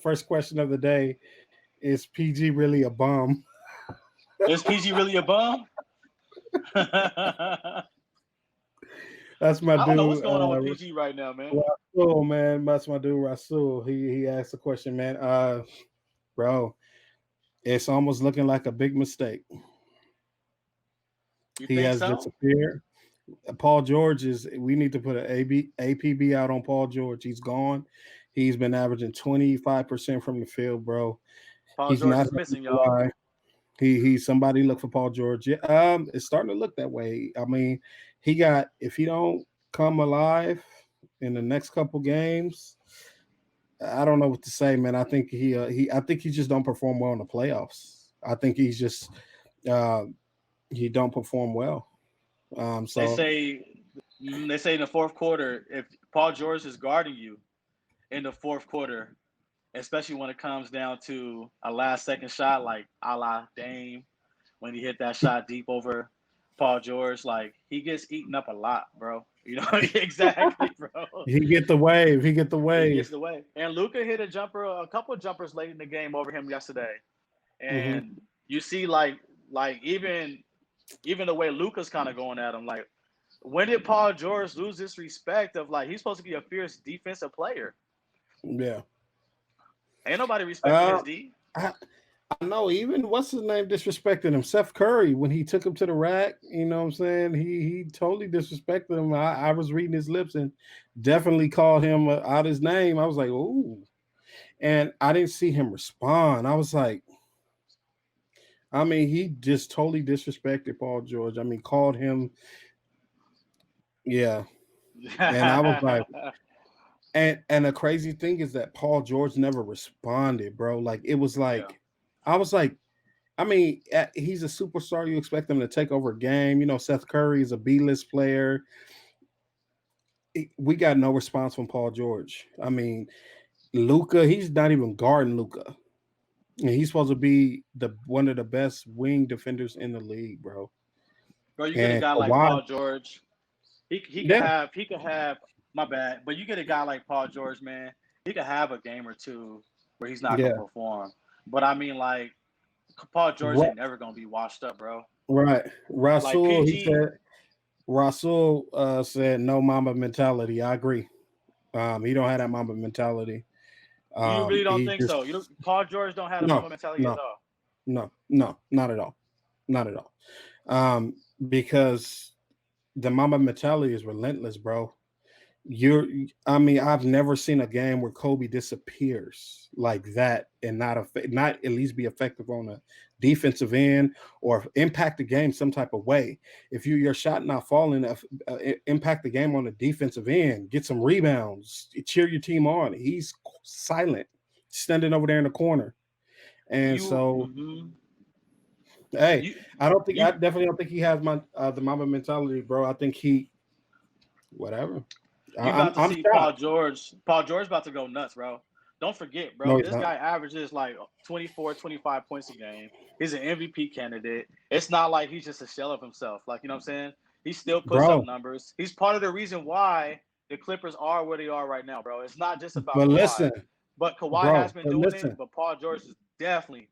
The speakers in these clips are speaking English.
First question of the day is PG really a bum? Is PG really a bum? I That's my don't know what's dude, going on with PG right now, man. Rasul, man. That's my dude, Rasul. He asked the question, man. Bro, it's almost looking like a big mistake. You He think has so? disappeared. Paul George is. We need to put an APB out on Paul George. He's gone. He's been averaging 25% from the field, bro. Paul He's George not is missing, y'all. why. He's somebody look for Paul George. Yeah, it's starting to look that way. I mean, he got if he don't come alive in the next couple games, I don't know what to say, man. I think I think he just don't perform well in the playoffs. I think he's just uh, he don't perform well. They So say they say in the fourth quarter, if Paul George is guarding you in the fourth quarter, especially when it comes down to a last second shot, like a la Dame, when he hit that shot deep over Paul George, like he gets eaten up a lot, bro. You know exactly, bro. he get the wave. He get the He gets wave. the way. And Luka hit a jumper, a couple of jumpers late in the game over him yesterday. Hmm. And you see, like even the way Luka's kind of going at him, like when did Paul George lose this respect of like he's supposed to be a fierce defensive player? Yeah. Ain't nobody respecting Uh, his D. I, I know. Even what's his name disrespected him. Seth Curry when he took him to the rack. You know what I'm saying? He totally disrespected him. I was reading his lips and definitely called him out his name. I was like, ooh, and I didn't see him respond. I was like, I mean, he just totally disrespected Paul George. I mean, called him, yeah. And I was like, and the crazy thing is that Paul George never responded, bro. Like it was Yeah. like, I was like, I mean, he's a superstar. You expect him to take over a game. You know, Seth Curry is a B-list player. We got no response from Paul George. I mean, Luka, he's not even guarding Luka. And he's supposed to be the one of the best wing defenders in the league, bro. Bro, you get a And guy like Kawhi, Paul George. He could yeah, have my bad, but you get a guy like Paul George, man. He could have a game or two where he's not gonna yeah, perform. But I mean, like Paul George right, ain't never gonna be washed up, bro. right. Like Rasul, he PG, said. Rasul said no Mamba mentality. I agree. He don't have that Mamba mentality. you really don't He think so? You just don't, Paul George don't have a no, Mamba mentality at no, all. no, not at all, not at all. Because the Mamba mentality is relentless, bro. I mean, I've never seen a game where Kobe disappears like that and not at least be effective on a defensive end or impact the game some type of way. If your shot not falling, impact the game on the defensive end, get some rebounds, cheer your team on. He's silent, standing over there in the corner, and You, so mm-hmm. hey, you, I you. definitely don't think he has the Mamba mentality, bro. I think he whatever. You about to I'm see Paul shocked. George. Paul George about to go nuts, bro. Don't forget, No, bro. he's This not. guy averages like 24, 25 points a game. He's an MVP candidate. It's not like he's just a shell of himself. Like, you know what I'm saying? He still puts up Bro. numbers. He's part of the reason why the Clippers are where they are right now, bro. It's not just about But Kawhi. listen, But Kawhi has bro. been But doing it. listen. But Paul George is definitely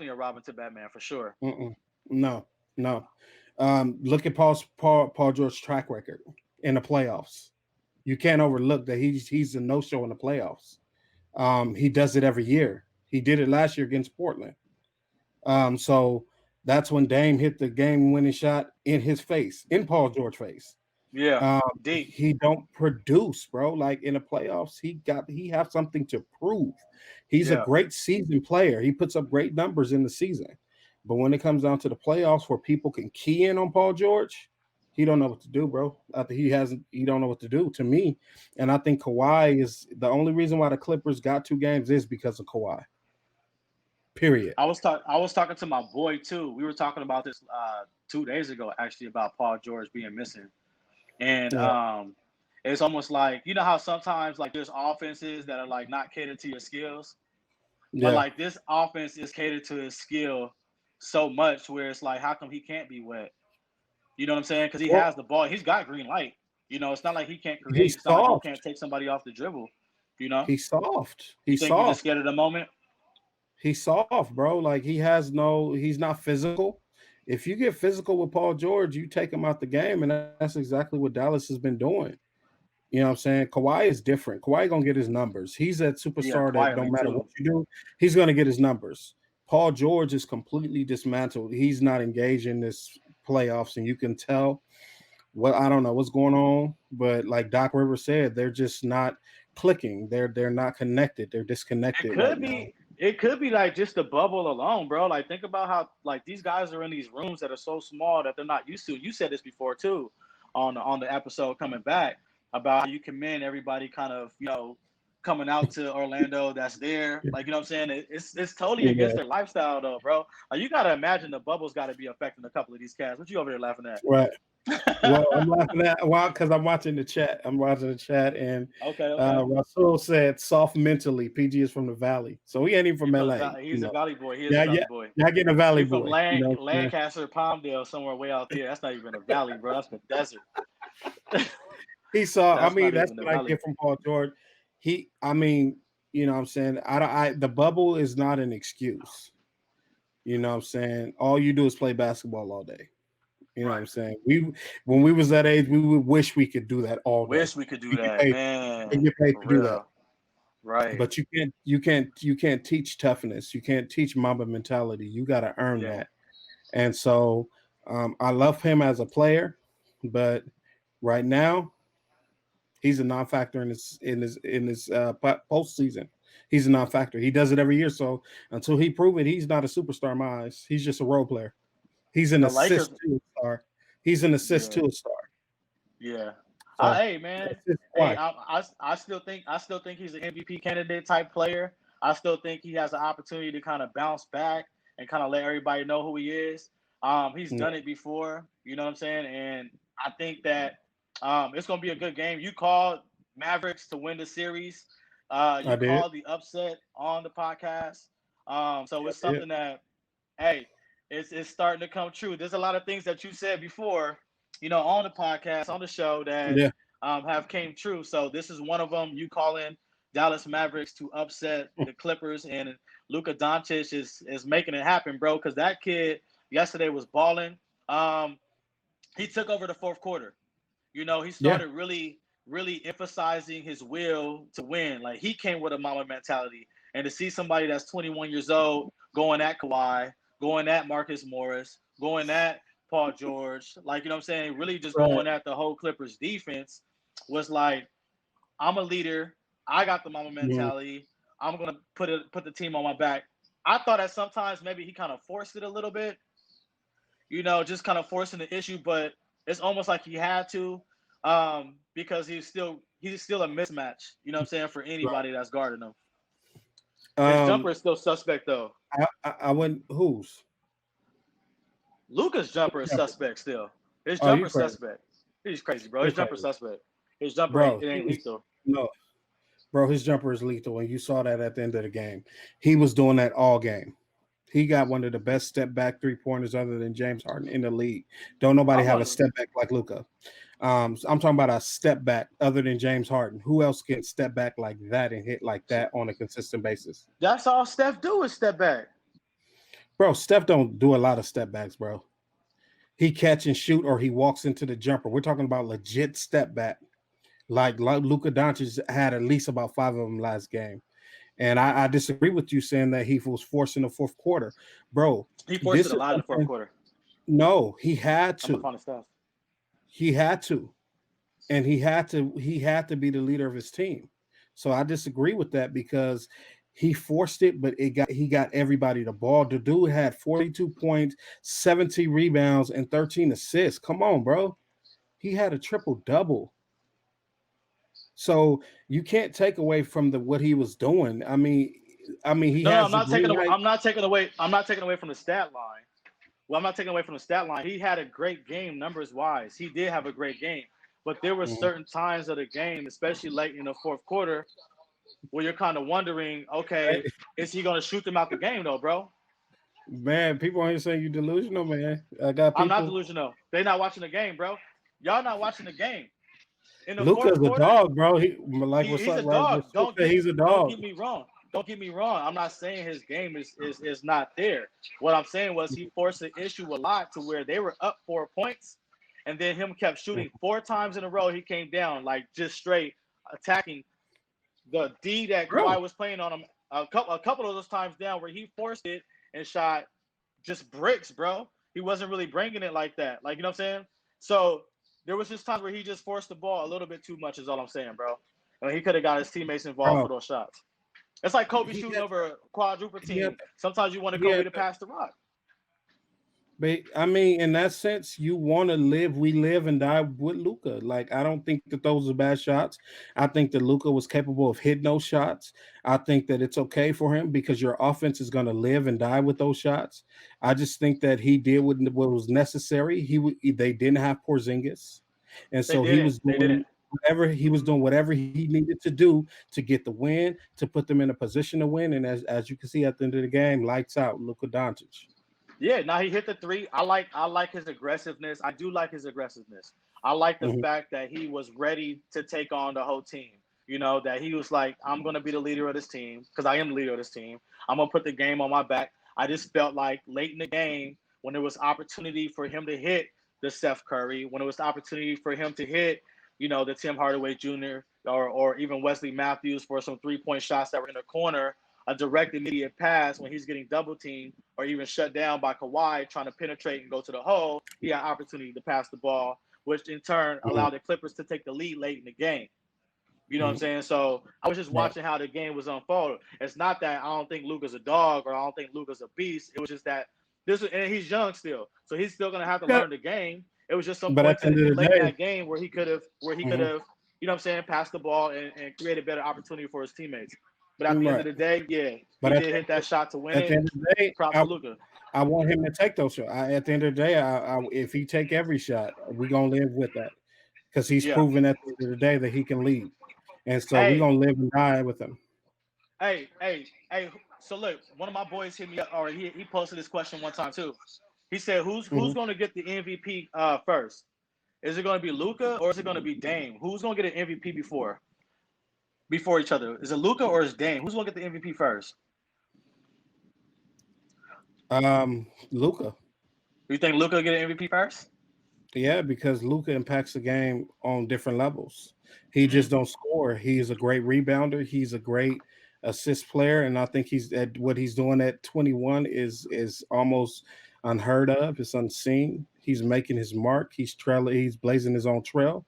a Robin to Batman for sure. Mm-mm. No, no. Look at Paul George's track record in the playoffs. You can't overlook that he's a no show in the playoffs. He does it every year. He did it last year against Portland. So that's when Dame hit the game winning shot in his face, in Paul George's face. Yeah. Um, D. he don't produce, bro. Like in the playoffs, he have something to prove. He's a Yeah. great season player. He puts up great numbers in the season. But when it comes down to the playoffs where people can key in on Paul George, he don't know what to do, bro. I think he don't know what to do to me. And I think Kawhi is the only reason why the Clippers got 2 games is because of Kawhi. Period. I was talking to my boy too. We were talking about this 2 days ago, actually, about Paul George being missing. And Yeah. it's almost like you know how sometimes like there's offenses that are like not catered to your skills, but Yeah. like this offense is catered to his skill so much where it's like how come he can't be wet? You know what I'm saying? Because he Well, has the ball, he's got green light. You know, it's not like he can't create. he's It's not like he soft. can't take somebody off the dribble. You know, He's soft. you He's think he's just soft. scared of the moment? He's soft, bro. Like he's not physical. If you get physical with Paul George, you take him out the game, and that's exactly what Dallas has been doing. You know what I'm saying? Kawhi is different. Kawhi gonna get his numbers. He's that Yeah, superstar that no quietly matter what too. you do, he's gonna get his numbers. Paul George is completely dismantled. He's not engaged in this playoffs, and you can tell. Well, I don't know what's going on, but like Doc Rivers said, they're just not clicking. They're not connected. They're It disconnected right could now. be. It could be like just the bubble alone, bro. Like think about how like these guys are in these rooms that are so small that they're not used to. You said this before too, on the episode coming back about how you commend everybody kind of coming out to Orlando that's there. Like you know what I'm saying? It's totally against Yeah, their lifestyle though, bro. Like you gotta imagine the bubble's got to be affecting a couple of these cats. What you over there laughing at? right. Well, I'm laughing at because I'm watching the chat. I'm watching the chat, and Okay, okay. Rasul said soft mentally. PG is from the Valley, so he ain't even from He's from the LA. valley. He's a valley boy. He is a Yeah, valley yeah, boy. yeah. Getting a Valley He's from boy. You know what I'm saying? Lancaster, Palmdale, somewhere way out there. That's not even a valley, bro. That's the desert. He saw. I That's mean, not that's even a what I valley. get from Paul George. I mean, you know what I'm saying. The bubble is not an excuse. You know what I'm saying. All you do is play basketball all day. You know what Right. I'm saying. When we was that age, we would wish we could do that all day. Wish we could do We get that, paid. We man. get paid For to do that. real. Right. But you can't teach toughness. You can't teach Mamba mentality. You got to earn Yeah. that. And so I love him as a player, but right now he's a non-factor in his postseason. He's a non-factor. He does it every year. So until he prove it, he's not a superstar in my eyes. He's just a role player. He's an The Lakers. assist to a star. He's an assist Yeah. to a star. Yeah. So Hey man. that's just Hey, why. I still think he's an MVP candidate type player. I still think he has an opportunity to kind of bounce back and kind of let everybody know who he is. He's Yeah, done it before, you know what I'm saying? And I think that it's gonna be a good game. You called Mavericks to win the series. I You did. called the upset on the podcast. So I it's did. something that hey, it's starting to come true. There's a lot of things that you said before, on the podcast, on the show that Yeah. have came true. So this is one of them. You calling Dallas Mavericks to upset the Clippers, and Luka Doncic is making it happen, bro. Because that kid yesterday was balling. He took over the fourth quarter. He Yeah. started really emphasizing his will to win. Like he came with a mama mentality, and to see somebody that's 21 years old going at Kawhi, going at Marcus Morris, going at Paul George, like what I'm saying, really just Right. going at the whole Clippers defense was like, I'm a leader. I got the mama Mhm. mentality. I'm gonna put the team on my back. I thought that sometimes maybe he kind of forced it a little bit, just kind of forcing the issue, but it's almost like he had to, because he's still a mismatch, you know what I'm saying, for Right. anybody that's guarding him. His jumper Um, is still suspect though. I went whose? Luka's jumper is suspect still. His Oh, you jumper crazy. suspect. He's crazy, bro. You're His jumper crazy. suspect. His jumper ain't Bro, it he ain't was lethal. no, bro, his jumper is lethal, and you saw that at the end of the game. He was doing that all game. He got one of the best step back 3-pointers other than James Harden in the league. Don't nobody I'm have a on. step back like Luka. So I'm talking about a step back other than James Harden. Who else can step back like that and hit like that on a consistent basis? That's all Steph do is step back. Bro, Steph don't do a lot of step backs, bro. He catch and shoot or he walks into the jumper. We're talking about legit step back. Like Luka Doncic had at least about 5 of them last game. And I disagree with you saying that he was forced in the fourth quarter. Bro, He forced it this a is lot in the fourth something. quarter. No, he had I'm gonna to. find the stuff. He had to. And he had to be the leader of his team. So I disagree with that because he forced it, but he got everybody the ball. The dude had 42 points, 70 rebounds, and 13 assists. Come on, bro. He had a triple double. So you can't take away from what he was doing. I mean, he No, has the green light. I'm not taking away. I'm not taking away from the stat line. Well, I'm not taking away from the stat line. He had a great game numbers wise. He did have a great game, but there were Mhm. certain times of the game, especially late in the fourth quarter, where you're kind of wondering, Hey, okay, is he going to shoot them out the game though, bro? man, people ain't saying you delusional, man. I got I'm not people. delusional. They're not watching the game, bro. Y'all not watching the game. In the Luka's fourth a quarter, dog, bro. He like what's he's up, a right? dog. He's a Don't dog. get me wrong. Don't get me wrong. I'm not saying his game is not there. What I'm saying was he forced the issue a lot to where they were up 4 points, and then him kept shooting 4 times in a row. He came down like just straight attacking the D that Bro. Kawhi was playing on him. A couple of those times down where he forced it and shot just bricks, bro. He wasn't really bringing it like that. Like, you know what I'm saying? So there was just times where he just forced the ball a little bit too much is all I'm saying, bro. I mean, he could have got his teammates involved for Bro. those shots. It's like Kobe He shooting had over a quadruple he had team. Sometimes you wanted he Kobe had to pass the rock. But I mean, in that sense, you want to live. We live and die with Luka. Like, I don't think that those are bad shots. I think that Luka was capable of hitting those shots. I think that it's okay for him because your offense is going to live and die with those shots. I just think that he did what was necessary. They didn't have Porzingis, and They so he didn't. was They doing didn't. whatever he needed to do to get the win, to put them in a position to win. And as you can see at the end of the game, lights out, Luka Doncic. Yeah, now he hit the three. I like his aggressiveness. I do like his aggressiveness. I like the Mhm. fact that he was ready to take on the whole team. You know, that he was like, I'm gonna be the leader of this team because I am the leader of this team. I'm gonna put the game on my back. I just felt like late in the game when there was opportunity for him to hit the Steph Curry, when it was the opportunity for him to hit, the Tim Hardaway Jr. or even Wesley Matthews for some 3-point shots that were in the corner, a direct immediate pass when he's getting double teamed or even shut down by Kawhi trying to penetrate and go to the hole, he had opportunity to pass the ball, which in turn Mhm. allowed the Clippers to take the lead late in the game. You know what I'm Mhm. saying? So I was just Right. watching how the game was unfolded. It's not that I don't think Luka's a dog or I don't think Luka's a beast. It was just that and he's young still, so he's still gonna have to Yeah. learn the game. It was just some But at points the end of the late in day, that game where he could have, mhm, passed the ball and created better opportunity for his teammates. But at the end of right. the day, yeah, But he did hit that shot to win at the it. end of the day, Props to Luka. I want him to take those shots. At the end of the day, if he take every shot, we're gonna live with that because he's Yeah. proven at the end of the day that he can lead, and so we're Hey, gonna live and die with him. hey. So look, one of my boys hit me up, or he posted this question one time too. He said, "Who's Mhm. going to get the MVP first? Is it going to be Luka or is it going to be Dame? Who's going to get an MVP before each other? Is it Luka or is Dame? Who's going to get the MVP first? Luca. You think Luka will get an MVP first? Yeah, because Luca impacts the game on different levels. He Mm-hmm. just don't score. He's a great rebounder. He's a great assist player, and I think he's at what he's doing at 21 is almost unheard of. It's unseen. He's making his mark. He's trailing. He's blazing his own trail,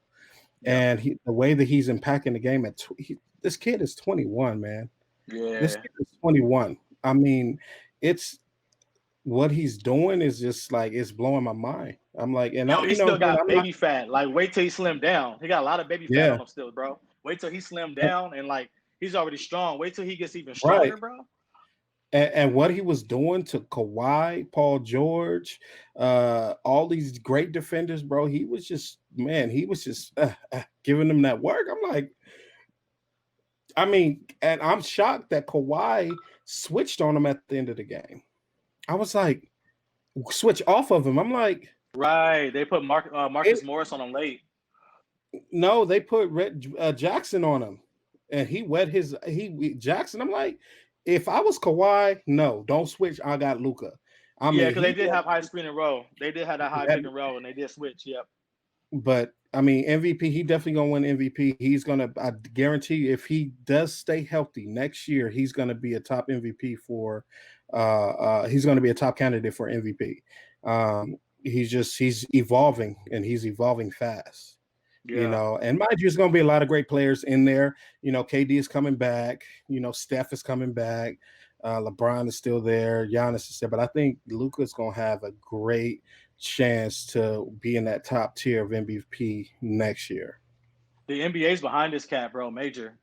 Yeah. and the way that he's impacting the game this kid is 21, man. This Yeah. kid is 21. I mean, it's what he's doing is just like it's blowing my mind. I'm like, and Yo, I'm he still again, got I'm not. baby fat. Like, wait till he slim down. He got a lot of baby fat Yeah, on him still, bro. Wait till he slim down and like he's already strong. Wait till he gets even right. stronger, bro. And what he was doing to Kawhi, Paul George, all these great defenders, bro. He was just man. He was just giving them that work. I'm like, I mean, and I'm shocked that Kawhi switched on him at the end of the game. I was like, switch off of him. I'm like, Right. They put Marcus it, Morris on him late. no, they put Jackson on him, and he wet his Jackson. I'm like, if I was Kawhi, no, don't switch. I got Luca. I Yeah, mean, because they did have high screen and roll. They did have that high that, pick and roll, and they did switch. Yep. but I mean, MVP. He definitely gonna win MVP. He's gonna. I guarantee you, if he does stay healthy next year, he's gonna be a top MVP for. He's gonna be a top candidate for MVP. He's evolving and he's evolving fast. Yeah. And mind you, there's going to be a lot of great players in there. KD is coming back. Steph is coming back. LeBron is still there. Giannis is there. But I think Luka is going to have a great chance to be in that top tier of MVP next year. The NBA's behind this cat, bro. Major.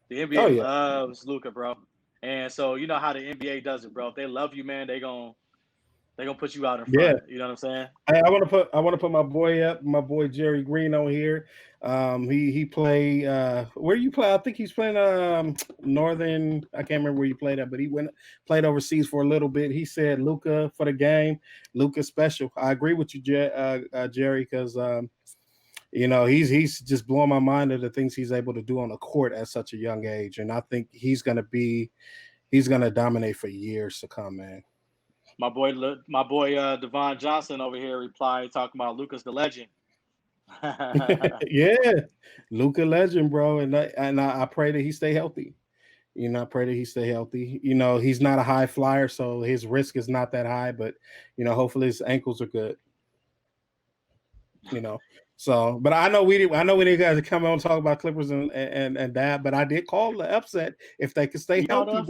The Oh, NBA yeah. loves Luca, bro. And so you know how the NBA does it, bro. If they love you, man, they gonna put you out in Yeah. front. You know what I'm saying? I want to put my boy up, my boy Jerry Green on here. He play where you play? I think he's playing Northern. I can't remember where you played at, but he played overseas for a little bit. He said Luca for the game. Luca special. I agree with you, Jerry, because He's just blowing my mind at the things he's able to do on the court at such a young age, and I think he's gonna dominate for years to come, man. My boy Devon Johnson over here replied talking about Luka's the legend. Yeah, Luka legend, bro, and I pray that he stay healthy. I pray that he stay healthy. He's not a high flyer, so his risk is not that high, but hopefully his ankles are good. So, but I know we didn't guys come on and talk about Clippers and that, but I did call the upset if they could stay healthy, bro.